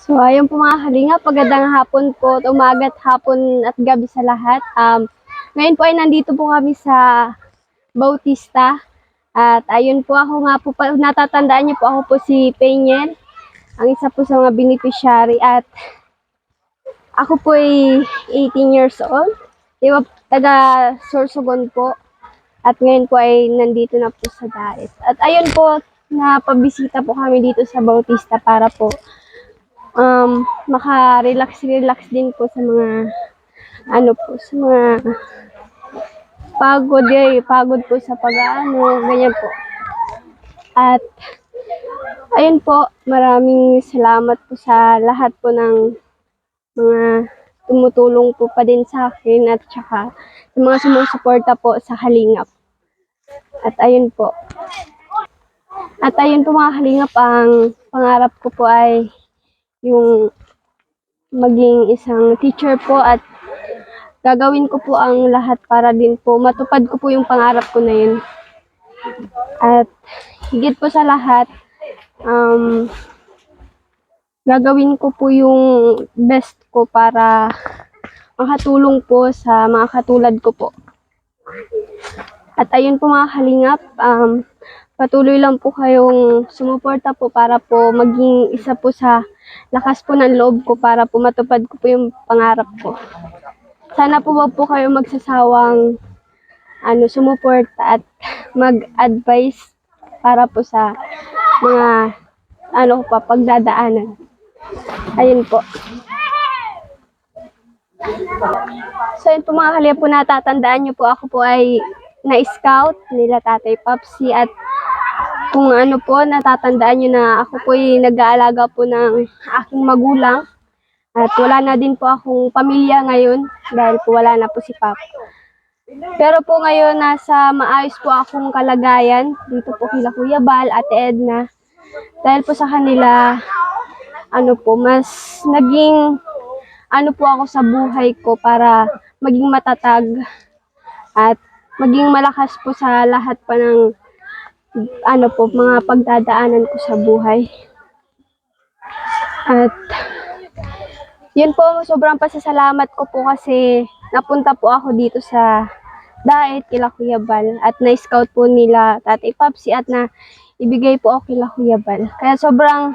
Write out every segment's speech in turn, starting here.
So, ayun po mga kalingap, magandang hapon po, umaga't hapon at gabi sa lahat. Ngayon po ay nandito po kami sa Bautista. At ayun po ako nga po, natatandaan niyo po ako po si Peñel, ang isa po sa mga beneficiary. At ako po ay 18 years old, taga Sorsogon po. At ngayon po ay nandito na po sa Daet. At ayun po, napabisita po kami dito sa Bautista para po maka-relax din po sa mga sa mga pagod po sa pag-aano, ganyan po. At ayun po, maraming salamat po sa lahat po ng mga tumutulong po pa din sa akin at saka sa mga sumusuporta po sa Kalingap. At ayun po. At ayun po mga Kalingap, ang pangarap ko po ay yung maging isang teacher po at gagawin ko po ang lahat para din po matupad ko po yung pangarap ko na yun. At higit po sa lahat, gagawin ko po yung best ko para makatulong po sa mga katulad ko po. At ayun po mga Kalingap, patuloy lang po kayong sumuporta po para po maging isa po sa lakas po ng loob ko para po matupad ko po yung pangarap ko. Sana po wag po kayo magsasawang sumuporta at mag-advise para po sa mga pagdadaanan. Ayun po. So yun po mga Kalingap, po natatandaan nyo po ako po ay na-scout nila Tatay Papsi at kung po natatandaan nyo na ako po ay nag-aalaga po ng aking magulang at wala na din po akong pamilya ngayon dahil po wala na po si Papa. Pero po ngayon nasa maayos po akong kalagayan dito po kila Kuya Bal, Ate Edna. Dahil po sa kanila mas naging po ako sa buhay ko para maging matatag at maging malakas po sa lahat pa ng mga pagdadaanan ko sa buhay. At yun po, sobrang pasasalamat ko po kasi napunta po ako dito sa Daet kila Kuya Bal at na-scout po nila Tatay Papsi at na ibigay po ako kila Kuya Bal. Kaya sobrang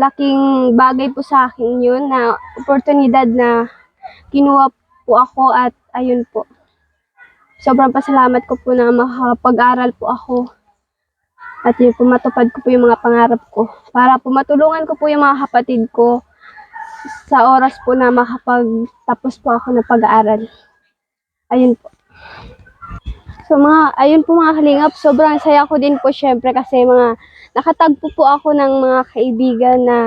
laking bagay po sa akin yun na oportunidad na kinuha po ako at ayun po. Sobrang pasalamat ko po na makapag-aral po ako. At yun po, matupad ko po yung mga pangarap ko. Para po matulungan ko po yung mga kapatid ko sa oras po na makapagtapos po ako ng pag-aaral. Ayun po. So ayun po mga Kalingap, sobrang saya ko din po syempre kasi nakatagpo po ako ng mga kaibigan na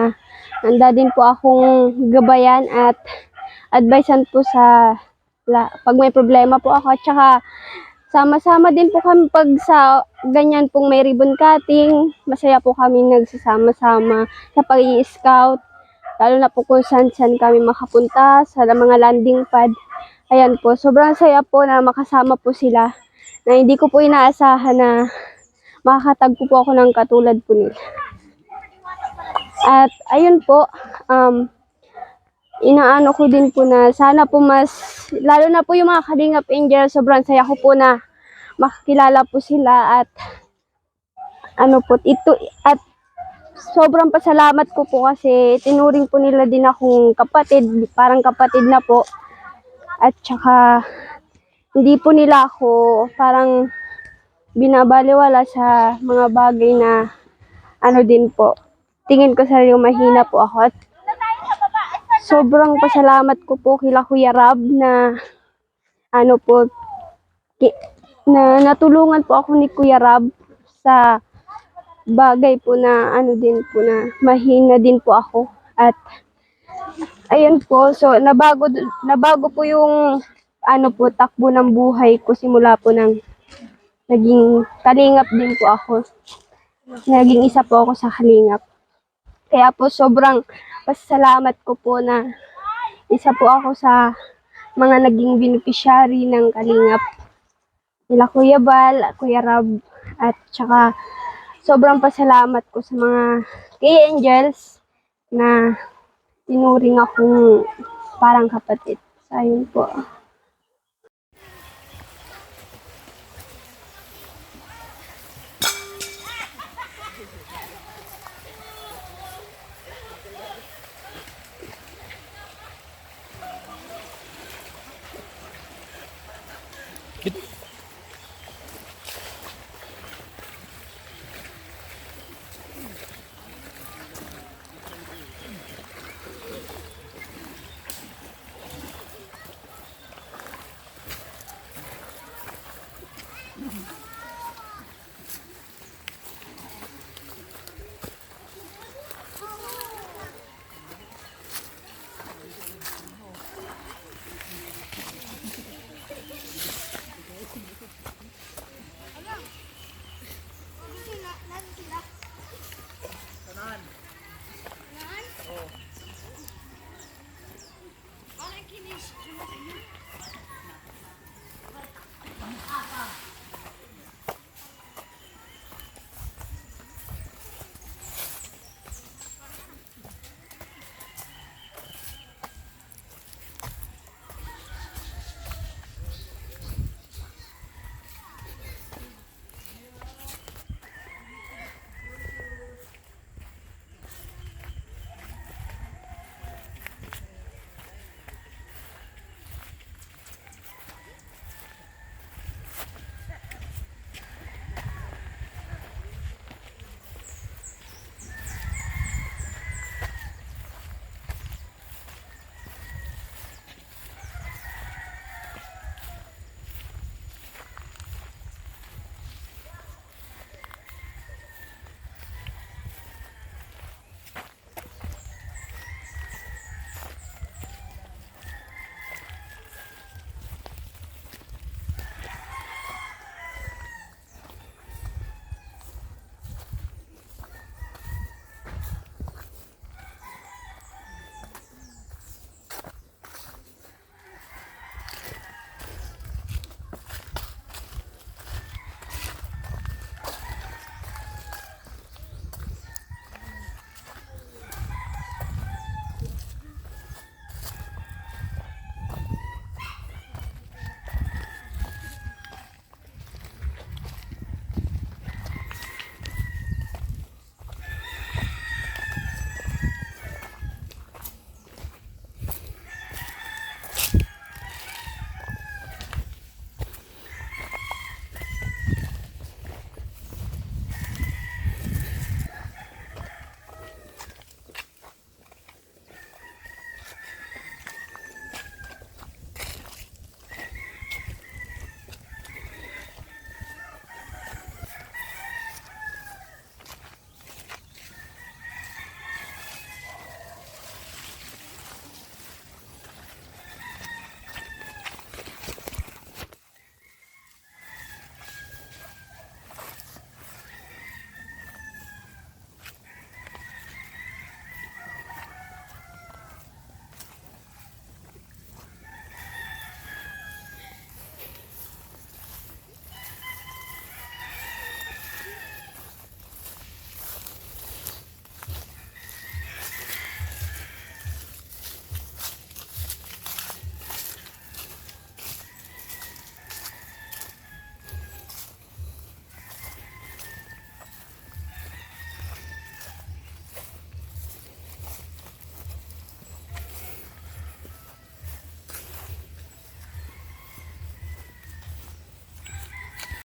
handa din po akong gabayan at advisean po pag may problema po ako at saka sama-sama din po kami pag sa ganyan pong may ribbon cutting. Masaya po kami nagsasama-sama sa pag-i-scout. Lalo na po kung saan kami makapunta sa mga landing pad. Ayan po, sobrang saya po na makasama po sila. Na hindi ko po inaasahan na makakatagpo po ako ng katulad po nila. At ayun po, inaano ko din po na sana po lalo na po yung mga Kalingap Angel, sobrang saya ko po na makakilala po sila at at sobrang pasalamat ko po kasi tinuring po nila din akong kapatid, parang kapatid na po. At saka hindi po nila ako parang binabaliwala sa mga bagay na din po. Tingin ko sa mahina po ako at sobrang pasalamat ko po kila Kuya Rab na na natulungan po ako ni Kuya Rab sa bagay po na din po na mahina din po ako. At ayun po, so nabago po yung takbo ng buhay ko simula po nang naging Kalingap din po ako. Naging isa po ako sa Kalingap. Kaya po sobrang pasalamat ko po na isa po ako sa mga naging beneficiary ng Kalingap. Nila Kuya Bal, Kuya Rab, at saka sobrang pasalamat ko sa mga K-Angels na tinuring akong parang kapatid. So, ayun po.